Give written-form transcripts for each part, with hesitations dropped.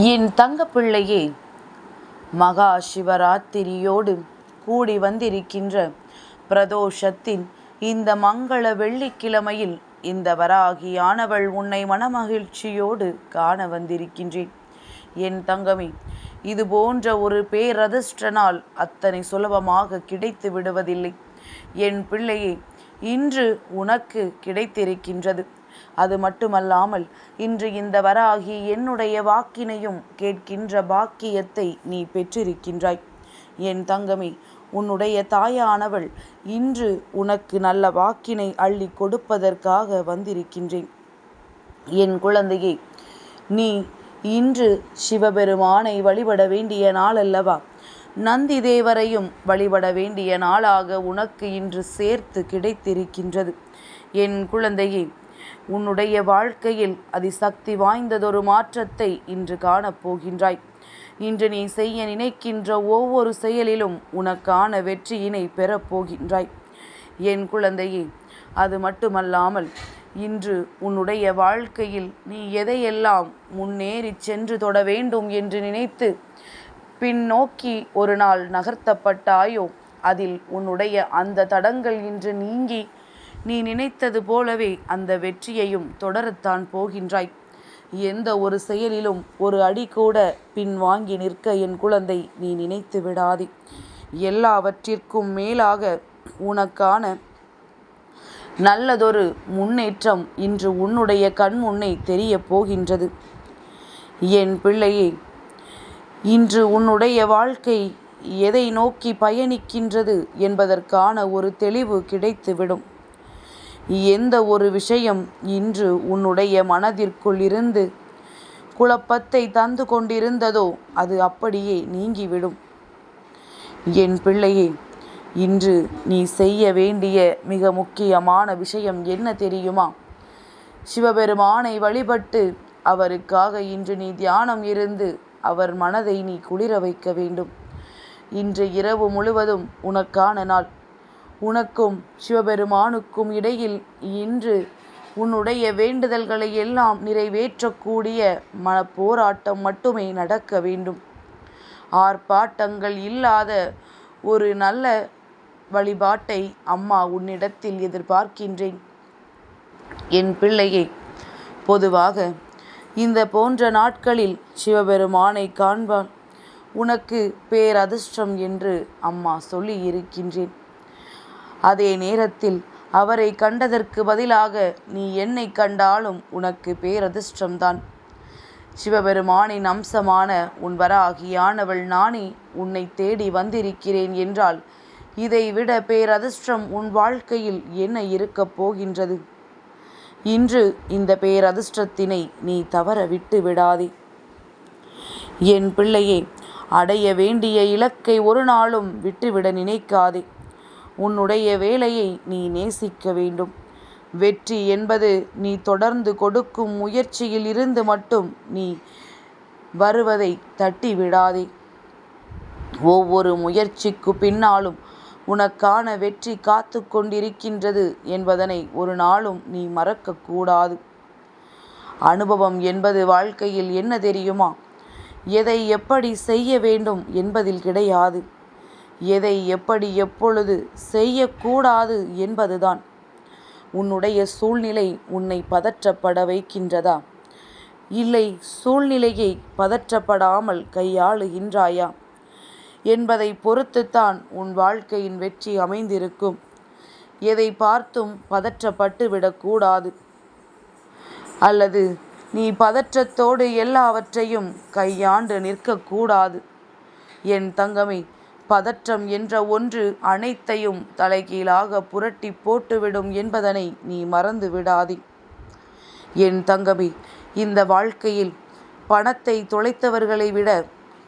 என் தங்கப்பிள்ளையே, மகா சிவராத்திரியோடு கூடி வந்திருக்கின்ற பிரதோஷத்தின் இந்த மங்கள வெள்ளிக்கிழமையில் இந்த வராகியானவள் உன்னை மனமகிழ்ச்சியோடு காண வந்திருக்கின்றேன். என் தங்கமே, இது போன்ற ஒரு பேரதிர்ஷ்ட நாள் அத்தனை சுலபமாக கிடைத்து விடுவதில்லை. என் பிள்ளையே, இன்று உனக்கு கிடைத்திருக்கின்றது. அது மட்டுமல்லாமல் இன்று இந்த வராகி என்னுடைய வாக்கினையும் கேட்கின்ற பாக்கியத்தை நீ பெற்றிருக்கின்றாய். என் தங்கமே, உன்னுடைய தாயானவள் இன்று உனக்கு நல்ல வாக்கினை அள்ளி கொடுப்பதற்காக வந்திருக்கின்றேன். என் குழந்தையே, நீ இன்று சிவபெருமானை வழிபட வேண்டிய நாள் அல்லவா? நந்தி தேவரையும் வழிபட வேண்டிய நாளாக உனக்கு இன்று சேர்த்து கிடைத்திருக்கின்றது. என் குழந்தையே, உன்னுடைய வாழ்க்கையில் அதிசக்தி வாய்ந்ததொரு மாற்றத்தை இன்று காணப்போகின்றாய். இன்று நீ செய்ய நினைக்கின்ற ஒவ்வொரு செயலிலும் உனக்கான வெற்றியினை பெறப்போகின்றாய். என் குழந்தையே, அது மட்டுமல்லாமல் இன்று உன்னுடைய வாழ்க்கையில் நீ எதையெல்லாம் முன்னேறி சென்று தொட வேண்டும் என்று நினைத்து பின்னோக்கி ஒரு நாள் நகர்த்தப்பட்டாயோ, அதில் உன்னுடைய அந்த தடங்கள் இன்று நீங்கி நீ நினைத்தது போலவே அந்த வெற்றியையும் தொடரத்தான் போகின்றாய். எந்த ஒரு செயலிலும் ஒரு அடி கூட பின்வாங்கி நிற்க என் குழந்தை நீ நினைத்து விடாதே. எல்லாவற்றிற்கும் மேலாக உனக்கான நல்லதொரு முன்னேற்றம் இன்று உன்னுடைய கண் முன்னே தெரிய போகின்றது. என் பிள்ளையே, இன்று உன்னுடைய வாழ்க்கை எதை நோக்கி பயணிக்கின்றது என்பதற்கான ஒரு தெளிவு கிடைத்துவிடும். எந்த ஒரு விஷயம் இன்று உன்னுடைய மனதிற்குள் இருந்து குழப்பத்தை தந்து கொண்டிருந்ததோ அது அப்படியே நீங்கிவிடும். என் பிள்ளையே, இன்று நீ செய்ய வேண்டிய மிக முக்கியமான விஷயம் என்ன தெரியுமா? சிவபெருமானை வழிபட்டு அவருக்காக இன்று நீ தியானம் இருந்து அவர் மனதை நீ குளிர வைக்க வேண்டும். இன்று இரவு முழுவதும் உனக்கான நாள். உனக்கும் சிவபெருமானுக்கும் இடையில் இன்று உன்னுடைய வேண்டுதல்களை எல்லாம் நிறைவேற்றக்கூடிய போராட்டம் மட்டுமே நடக்க வேண்டும். ஆர்ப்பாட்டங்கள் இல்லாத ஒரு நல்ல வழிபாட்டை அம்மா உன்னிடத்தில் எதிர்பார்க்கின்றேன். என் பிள்ளையை, பொதுவாக இந்த போன்ற நாட்களில் சிவபெருமானை காண்பான் உனக்கு பேரதிர்ஷ்டம் என்று அம்மா சொல்லி இருக்கின்றேன். அதே நேரத்தில் அவரை கண்டதற்கு பதிலாக நீ என்னை கண்டாலும் உனக்கு பேரதிர்ஷ்டம்தான். சிவபெருமானின் அம்சமான உன் வராகியானவள் நானே உன்னை தேடி வந்திருக்கிறேன் என்றால் இதைவிட பேரதிர்ஷ்டம் உன் வாழ்க்கையில் என்ன இருக்கப் போகின்றது? இன்று இந்த பேரதிர்ஷ்டத்தினை நீ தவற விட்டு விடாதே. என் பிள்ளையே, அடைய வேண்டிய இலக்கை ஒரு நாளும் விட்டுவிட நினைக்காதே. உன்னுடைய வேலையை நீ நேசிக்க வேண்டும். வெற்றி என்பது நீ தொடர்ந்து கொடுக்கும் முயற்சியில் இருந்து மட்டும் நீ வருவதை தட்டி விடாதே. ஒவ்வொரு முயற்சிக்கு பின்னாலும் உனக்கான வெற்றி காத்து கொண்டிருக்கின்றது என்பதனை ஒரு நாளும் நீ மறக்கக்கூடாது. அனுபவம் என்பது வாழ்க்கையில் என்ன தெரியுமா? எதை எப்படி செய்ய வேண்டும் என்பதில் கிடையாது. எதை எப்படி எப்பொழுது செய்யக்கூடாது என்பதுதான். உன்னுடைய சூழ்நிலை உன்னை பதற்றப்பட வைக்கின்றதா? இல்லை, சூழ்நிலையை பதற்றப்படாமல் கையாளுகின்றாயா என்பதை பொறுத்துத்தான் உன் வாழ்க்கையின் வெற்றி அமைந்திருக்கும். எதை பார்த்தும் பதற்றப்பட்டு விடக்கூடாது. அல்லது நீ பதற்றத்தோடு எல்லாவற்றையும் கையாண்டு நிற்கக்கூடாது. என் தங்கமே, பதற்றம் என்ற ஒன்று அனைத்தையும் தலைகீழாக புரட்டி போட்டுவிடும் என்பதனை நீ மறந்து விடாதே. என் தங்கமே, இந்த வாழ்க்கையில் பணத்தை தொலைத்தவர்களை விட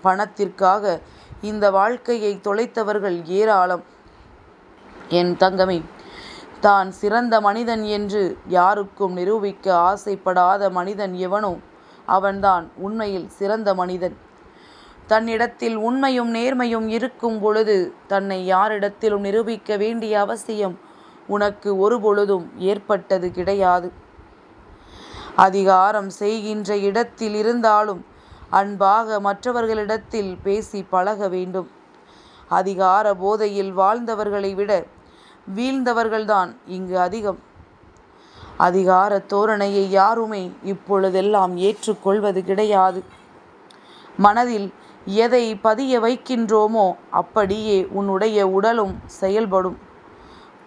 பணத்திற்காக இந்த வாழ்க்கையை தொலைத்தவர்கள் ஏராளம். என் தங்கமே, தான் சிறந்த மனிதன் என்று யாருக்கும் நிரூபிக்க ஆசைப்படாத மனிதன் எவனோ அவன்தான் உண்மையில் சிறந்த மனிதன். தன்னிடத்தில் உண்மையும் நேர்மையும் இருக்கும் பொழுது தன்னை யாரிடத்திலும் நிரூபிக்க வேண்டிய அவசியம் உனக்கு ஒரு பொழுதும் ஏற்பட்டது கிடையாது. அதிகாரம் செய்கின்ற இடத்தில் இருந்தாலும் அன்பாக மற்றவர்களிடத்தில் பேசி பழக வேண்டும். அதிகார போதையில் வாழ்ந்தவர்களை விட வீழ்ந்தவர்கள்தான் இங்கு அதிகம். அதிகார தோரணையை யாருமே இப்பொழுதெல்லாம் ஏற்றுக்கொள்வது கிடையாது. மனதில் எதை பதிய வைக்கின்றோமோ அப்படியே உன்னுடைய உடலும் செயல்படும்,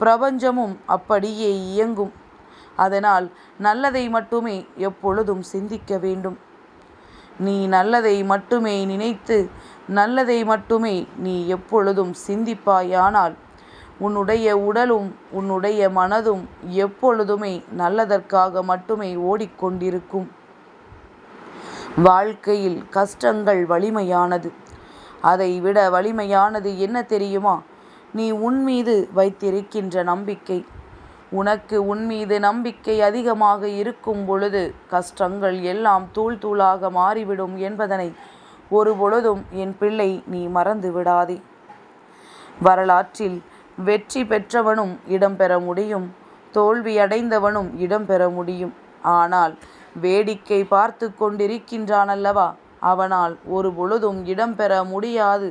பிரபஞ்சமும் அப்படியே இயங்கும். அதனால் நல்லதை மட்டுமே எப்பொழுதும் சிந்திக்க வேண்டும். நீ நல்லதை மட்டுமே நினைத்து நல்லதை மட்டுமே நீ எப்பொழுதும் சிந்திப்பாயானால் உன்னுடைய உடலும் உன்னுடைய மனதும் எப்பொழுதுமே நல்லதற்காக மட்டுமே ஓடிக்கொண்டிருக்கும். வாழ்க்கையில் கஷ்டங்கள் வலிமையானது. அதை விட வலிமையானது என்ன தெரியுமா? நீ உன்மீது வைத்திருக்கின்ற நம்பிக்கை. உனக்கு உன்மீது நம்பிக்கை அதிகமாக இருக்கும் பொழுது கஷ்டங்கள் எல்லாம் தூள் தூளாக மாறிவிடும் என்பதனை ஒருபொழுதும் என் பிள்ளை நீ மறந்து விடாதே. வரலாற்றில் வெற்றி பெற்றவனும் இடம்பெற முடியும், தோல்வி அடைந்தவனும் இடம்பெற முடியும். ஆனால் வேடிக்கை பார்த்து கொண்டிருக்கின்றான் அல்லவா, அவனால் ஒரு பொழுதும் இடம்பெற முடியாது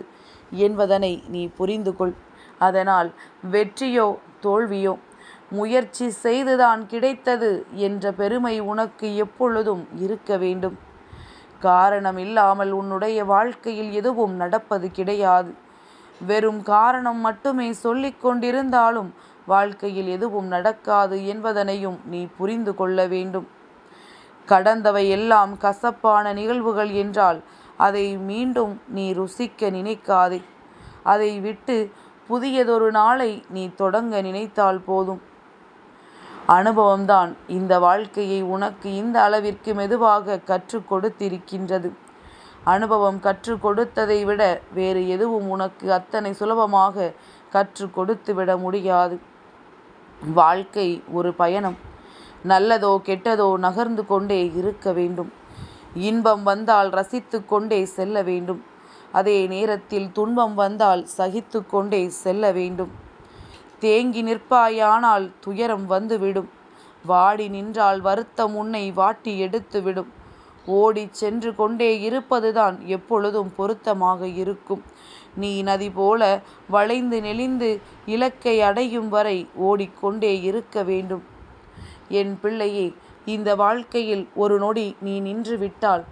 என்பதனை நீ புரிந்து கொள். அதனால் வெற்றியோ தோல்வியோ முயற்சி செய்துதான் கிடைத்தது என்ற பெருமை உனக்கு எப்பொழுதும் இருக்க வேண்டும். காரணம் இல்லாமல் உன்னுடைய வாழ்க்கையில் எதுவும் நடப்பது கிடையாது. வெறும் காரணம் மட்டுமே சொல்லிக் கொண்டிருந்தாலும் வாழ்க்கையில் எதுவும் நடக்காது என்பதனையும் நீ புரிந்து கொள்ள வேண்டும். கடந்தவை எல்லாம் கசப்பான நிகழ்வுகள் என்றால் அதை மீண்டும் நீ ருசிக்க நினைக்காதே. அதை விட்டு புதியதொரு நாளை நீ தொடங்க நினைத்தால் போதும். அனுபவம்தான் இந்த வாழ்க்கையை உனக்கு இந்த அளவிற்கு மெதுவாக கற்றுக் கொடுத்திருக்கின்றது. அனுபவம் கற்றுக் கொடுத்ததை விட வேறு எதுவும் உனக்கு அத்தனை சுலபமாக கற்றுக் கொடுத்து விட முடியாது. வாழ்க்கை ஒரு பயணம். நல்லதோ கெட்டதோ நகர்ந்து கொண்டே இருக்க வேண்டும். இன்பம் வந்தால் ரசித்து கொண்டே செல்ல வேண்டும். அதே நேரத்தில் துன்பம் வந்தால் சகித்து கொண்டே செல்ல வேண்டும். தேங்கி நிற்பாயானால் துயரம் வந்துவிடும். வாடி நின்றால் வருத்தம் உன்னை வாட்டி எடுத்துவிடும். ஓடி சென்று கொண்டே இருப்பதுதான் எப்பொழுதும் பொருத்தமாக இருக்கும். நீ நதி போல வளைந்து நெளிந்து இலக்கை அடையும் வரை ஓடிக்கொண்டே இருக்க வேண்டும். என் பிள்ளையே, இந்த வாழ்க்கையில் ஒரு நொடி நீ நின்று விட்டால்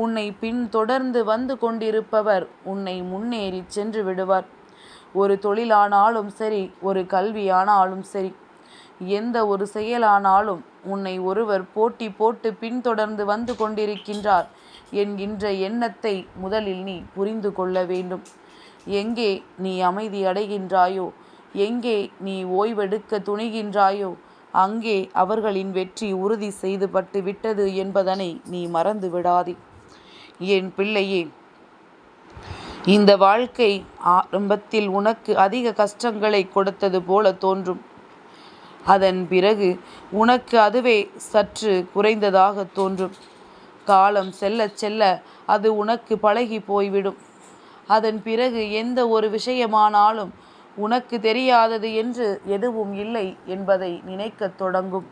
உன்னை பின் தொடர்ந்து வந்து கொண்டிருப்பவர் உன்னை முன்னேறி சென்று விடுவார். ஒரு தொழிலானாலும் சரி, ஒரு கல்வியானாலும் சரி, எந்த ஒரு செயலானாலும் உன்னை ஒருவர் போட்டி போட்டு பின்தொடர்ந்து வந்து கொண்டிருக்கின்றார் என்கின்ற எண்ணத்தை முதலில் நீ புரிந்து கொள்ள வேண்டும். எங்கே நீ அமைதி அடைகின்றாயோ, எங்கே நீ ஓய்வெடுக்க துணிகின்றாயோ, அங்கே அவர்களின் வெற்றி உறுதி செய்து பட்டு விட்டது என்பதனை நீ மறந்து விடாதே. என் பிள்ளையே, இந்த வாழ்க்கை ஆரம்பத்தில் உனக்கு அதிக கஷ்டங்களை கொடுத்தது போல தோன்றும். அதன் பிறகு உனக்கு அதுவே சற்று குறைந்ததாக தோன்றும். காலம் செல்ல செல்ல அது உனக்கு பழகி போய்விடும். அதன் பிறகு எந்த ஒரு விஷயமானாலும் உனக்கு தெரியாதது என்று எதுவும் இல்லை என்பதை நினைக்கத் தொடங்கும்.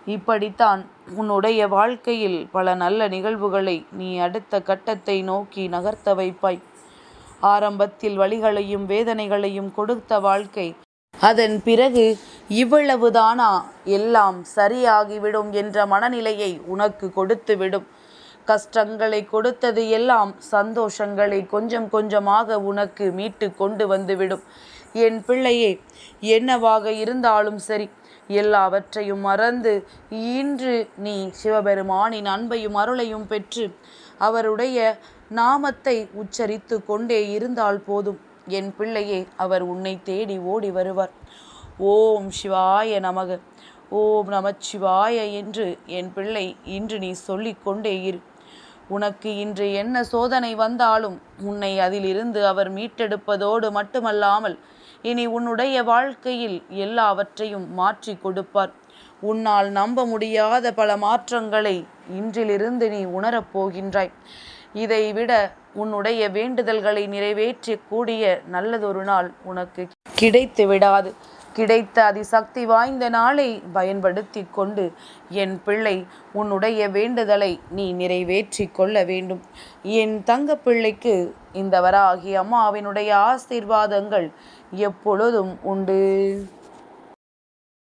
இப்படித்தான் உன்னுடைய வாழ்க்கையில் பல நல்ல நிகழ்வுகளை நீ அடுத்த கட்டத்தை நோக்கி நகர்த்த வைப்பாய். ஆரம்பத்தில் வலிகளையும் வேதனைகளையும் கொடுத்த வாழ்க்கை அதன் பிறகு இவ்வளவுதானா, எல்லாம் சரியாகிவிடும் என்ற மனநிலையை உனக்கு கொடுத்துவிடும். கஷ்டங்களை கொடுத்தது எல்லாம் சந்தோஷங்களை கொஞ்சம் கொஞ்சமாக உனக்கு மீட்டு கொண்டு வந்துவிடும். என் பிள்ளையே, என்னவாக இருந்தாலும் சரி, எல்லாவற்றையும் மறந்து இன்று நீ சிவபெருமானின் அன்பையும் அருளையும் பெற்று அவருடைய நாமத்தை உச்சரித்து கொண்டே இருந்தால் போதும். என் பிள்ளையே, அவர் உன்னை தேடி ஓடி வருவார். ஓம் சிவாய நமக, ஓம் நமச்சிவாய என்று என் பிள்ளை இன்று நீ சொல்லிக் கொண்டே இரு. உனக்கு இன்று என்ன சோதனை வந்தாலும் உன்னை அதிலிருந்து அவர் மீட்டெடுப்பதோடு மட்டுமல்லாமல் இனி உன்னுடைய வாழ்க்கையில் எல்லாவற்றையும் மாற்றி கொடுப்பார். உன்னால் நம்ப முடியாத பல மாற்றங்களை இன்றிலிருந்து நீ உணரப்போகின்றாய். இதைவிட உன்னுடைய வேண்டுதல்களை நிறைவேற்றக்கூடிய நல்லதொரு நாள் உனக்கு கிடைத்து விடாது. கிடைத்த அதிசக்தி வாய்ந்த நாளை பயன்படுத்தி கொண்டு என் பிள்ளை உன்னுடைய வேண்டுதலை நீ நிறைவேற்றி கொள்ள வேண்டும். என் தங்க பிள்ளைக்கு இந்த வராகி அம்மாவினுடைய ஆசீர்வாதங்கள் எப்பொழுதும் உண்டு.